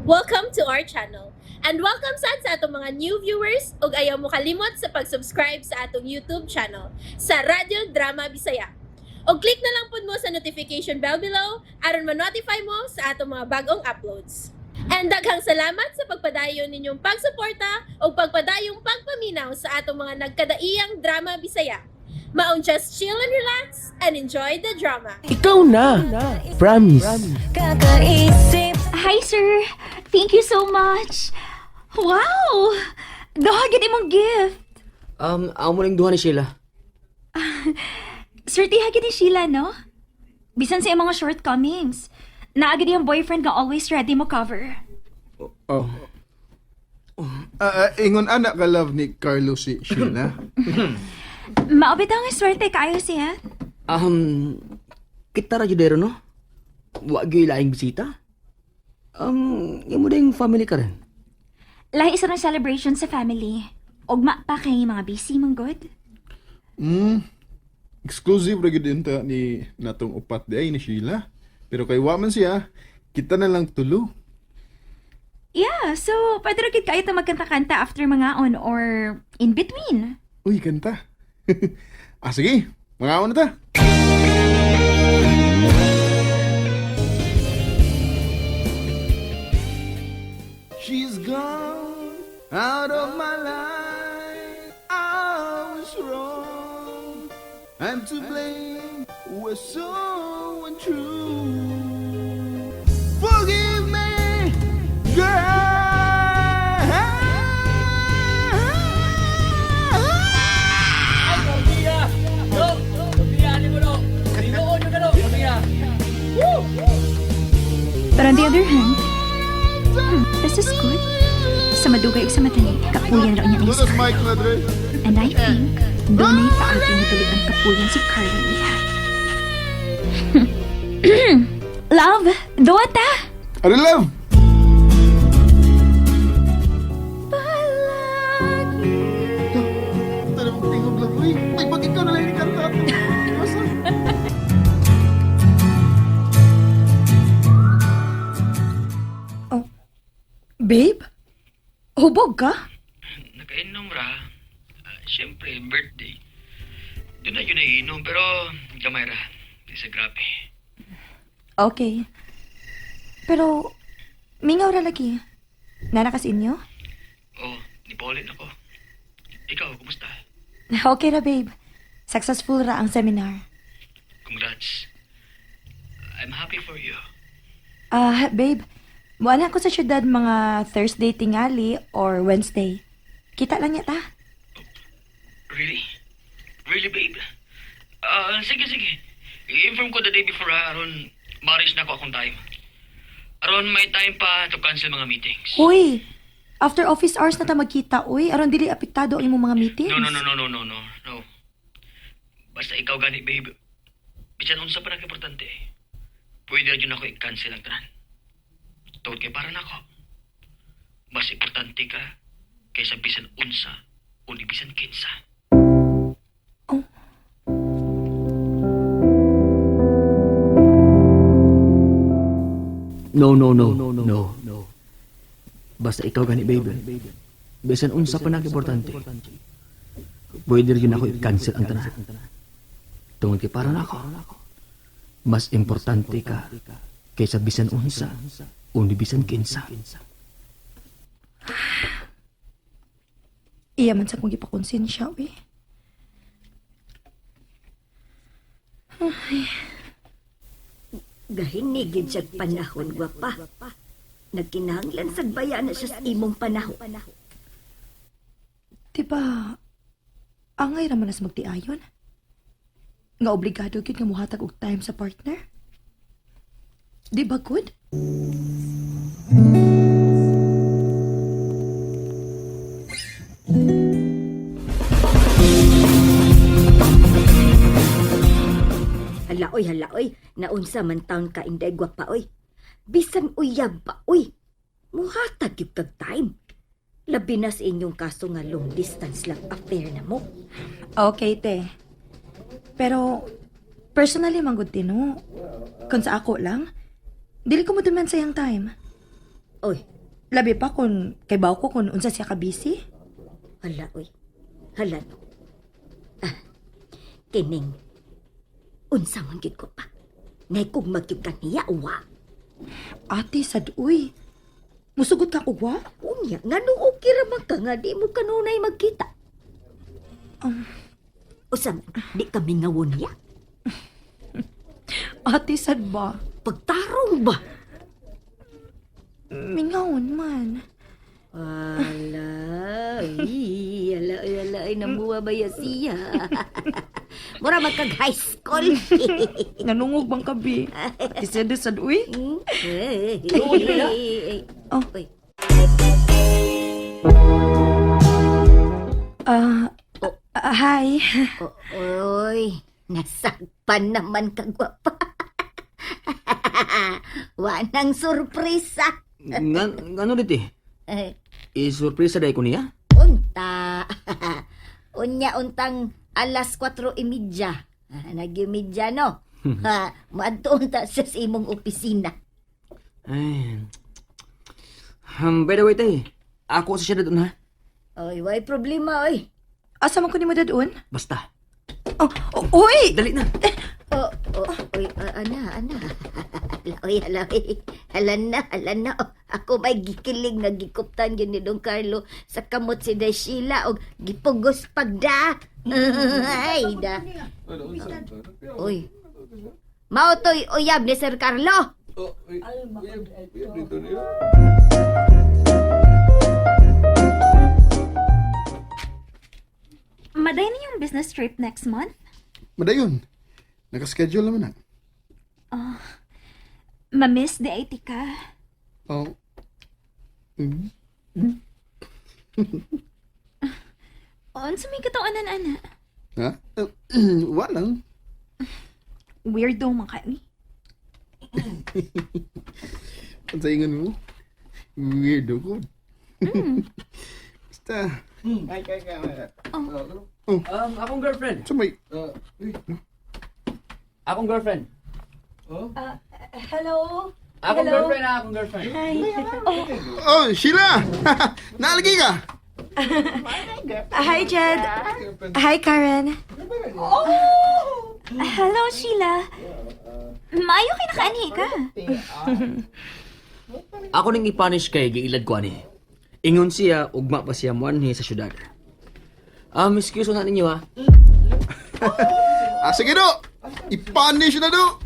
Welcome to our channel. And welcome sa atong mga new viewers ug ayaw mo kalimot sa pag-subscribe sa atong YouTube channel sa Radio Drama Bisaya. O click na lang pud mo sa notification bell below aron ma-notify mo sa atong mga bagong uploads. And daghang salamat sa pagpadayon ninyong pagsuporta o pagpadayong pagpaminaw sa atong mga nagkadaiyang Drama Bisaya. Maong just chill and relax and enjoy the drama. Ikaw na. Promise. Kakaisip. Hi, sir. Thank you so much. Wow! Dahagin imong gift. Amo lang duha ni Sheila. Sir, tihagin ni Sheila, no? Bisan sa iyang mga shortcomings. Naagad yung boyfriend nga always ready mo cover. Oh. Ingon anak ka love ni Carlos si Sheila. Maabit ang swerte kayo siya. Kita ra judero no? Wa gyud laing bisita. Imo ding family ka rin. Lahi isa ng celebration sa family. Ugma pa kay mga busy mong good. Exclusive ra gyud ta ni natong upat di ay ni Sheila. Pero kay wa man siya, kita na lang tulo. Yeah, so pwede rin kayo ito magkanta-kanta after mga on or in between. Uy, kanta. Sige, mga na ta. She's gone out of my life. I was wrong. I'm to blame. We're so untrue. Forgive me, girl. But on the other hand, this is good. Sa madugay ug sa matani, kapuyan raw niya ni Lunas Scar. mic na dre. And I think, doon ay paagi natuloy ang kapuyan si Carly niya. Love, doon ta! Ano love? Ito na mong tingog lang. Uy, may pag ikaw na lang yung kanta. Basta. Babe? Hubog ka? Nakainom ra. Siyempre, birthday. Doon na yun naiinom, pero gamay ra. Di sa grabe. Okay. Pero, mingaw ra lagi. Nanakas inyo? Oh, nipolin ako. Ikaw, kumusta? Okay ra, babe. Successful ra ang seminar. Congrats. I'm happy for you. Babe, buwan ako sa syudad mga Thursday tingali or Wednesday. Kita lang niya ta. Really? Really, babe? Sige. I-inform ko the day before, aron maris na ko akong time. Aron may time pa to cancel mga meetings. Hoy! After office hours na ta magkita, uy. Aron dili apektado ang imong mga meetings. No. Basta ikaw gani, babe. Bisan unsa pa nag-importante. Pwede rin yun ako i-cancel ang tanan. Tawad kay para na ako. Mas importante ka kaysa bisan unsa o di bisan kinsa. No. Basta ikaw gani baby. Bisan unsa pa nag-importante. Pwede rin ako i-cancel ang tanan. Tungod kay para na ako. Mas importante ka kaysa bisan unsa o di bisan kinsa. Iya man sa kong ipakonsensya, uy. Gahinigid siya panahon, gwapa. Nagkinahanglan sa bayan na siya sa imong panahon. Diba, angay raman na sa magtiayon? Nga obligado gyud nga muhatag og time sa partner? Di ba good? Hala oy, naunsa man taon ka inday gwapa oy. Bisan uyab pa oy. Muhatag gyud kag time. Labi na sa inyong kaso nga long distance lang affair na mo. Okay, te. Pero, personally, manggod tino. Kung sa ako lang, dili ko mo duman sayang time. Oy, Labi pa kung kay baw ko kung unsa siya ka busy. Hala, uy. Hala, no. Kining. Unsa man gyud ko pa. Ngay kung magyud ka niya, uwa. Ate, sad uy. Musugot ka ugwa? Unya, nga nung okay raman ka nga, di mo kanunay magkita. Usam, di kami ngawon niya. Ate, sad ba? Pagtarong ba? Mingawon man. Ala, ay, namuha ba ya siya? Mura magkag-high school. Nanungog bang kabi? Ate, sad uy. Oh. Uy. Hi. Oy, nasagpan naman ka gwapa. Wanang sorpresa. Ano dito eh? Eh, Isurpresa dahil ko niya? unta. Unya untang alas 4:30. Nag-imidya no. Maadto unta siya sa imong opisina. Ay. By the way, tay. Ako sa siya doon ha? Oy, way problema oy. Asa man ko ni mo dadun? Basta. Uy! Dali na. Oy, ana. Hala na. Ako may gikilig nga gikuptan yun ni Don Carlo sa kamot si Day Sheila o gipugos pagda. Ay, da. Uy. Mao to'y uyab ni Sir Carlo. Maday na yung business trip next month? Madayon. Nakaschedule naman na. Mamiss the IT ka. Oh. On sa may katawanan, ana. Ha? Walang. Weirdo man ka ni. Ang saingan mo? Weirdo ko. Basta. Akong girlfriend. So may... Akong girlfriend. Hello? Akong girlfriend, akong girlfriend. Oh, Sheila! Naalagi ka? Hi, Jed. Hi, Karen. Hello, Sheila. Maayo kay nakaanhi ka. Ako nang ipanish kay giilad ko ani. Ingon siya, ugma pa siya muanhi sa syudad. Excuse na ninyo ha. Sige do! Ipanish na do!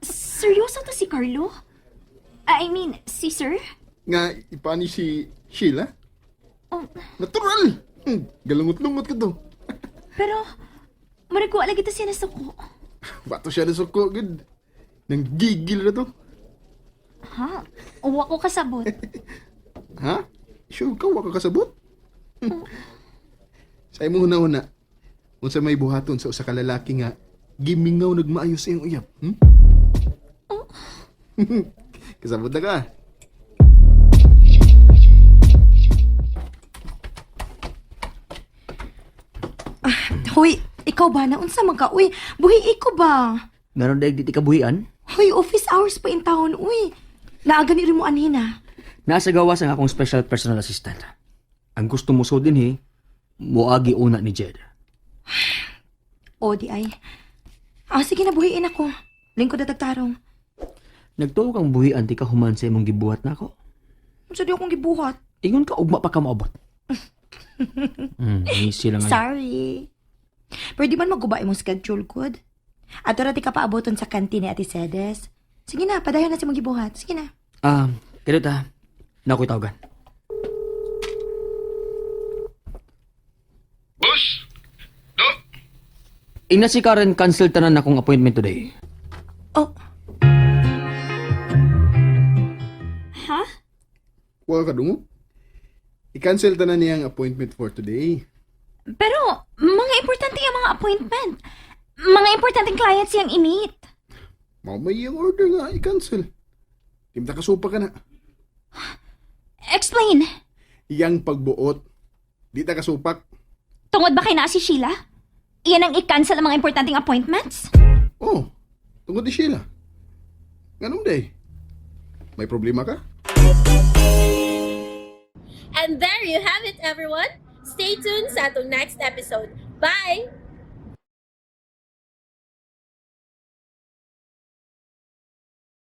Seryoso to si Carlo? I mean, si Sir? Nga ipanish si Sheila? Oh, Natural! Galungot-lungot ka to. pero, maragwa lagi to siya nasuko. Bato siya na suko, good. Nang gigil na to. Ha? Uwa ko kasabot. Ha? Sure ka, waka kasabot? Sa imo huna-huna, kung sa may buhaton sa usa ka lalaki nga, gimingaw nagmaayos sa iyong uyab. Kasabot na ka. Hoy, ikaw ba na? Unsa man ka? Uy, buhi iko ba? Meron dahil diti kabuhian? Hoy, office hours pa in town. Uy, naaga ni rin mo anhina. Nasa gawas ang akong special personal assistant. Ang gusto mo so din muagi una ni Jed. O, di ay. Sige na, buhiin ako. Lingkod na tagtarong. Nagtuo kang buhian ti ka human sa imong gibuhat na ako. Unsa di akong gibuhat? Ingon ka, ugma pa ka maabot. Easy lang nga. Sorry. Pwede man maguba imong schedule, good? Ato rati ka paaboton sa kantin ni Ate Cedes. Sige na, padayon na si mong gibuhat. Sige na. Kaya ta, nako'y tawagan. Boss! Do! Ina si Karen, cancel tanan akong appointment today. Oh, Ha? Wala ka dungo? I-cancel ta na niyang appointment for today. Pero, mga importante yung mga appointment. Mga importanteng clients yung i-meet. Mamay yung order nga, i-cancel. Timta kasupa ka na. Explain. Iyang pagbuot. Di ta kasupak. Tungod ba kay na si Sheila? Iyan ang i-cancel ang mga importanteng appointments? Oh, tungod ni Sheila. Ganun day. May problema ka? And there you have it, everyone. Stay tuned sa atong next episode. Bye!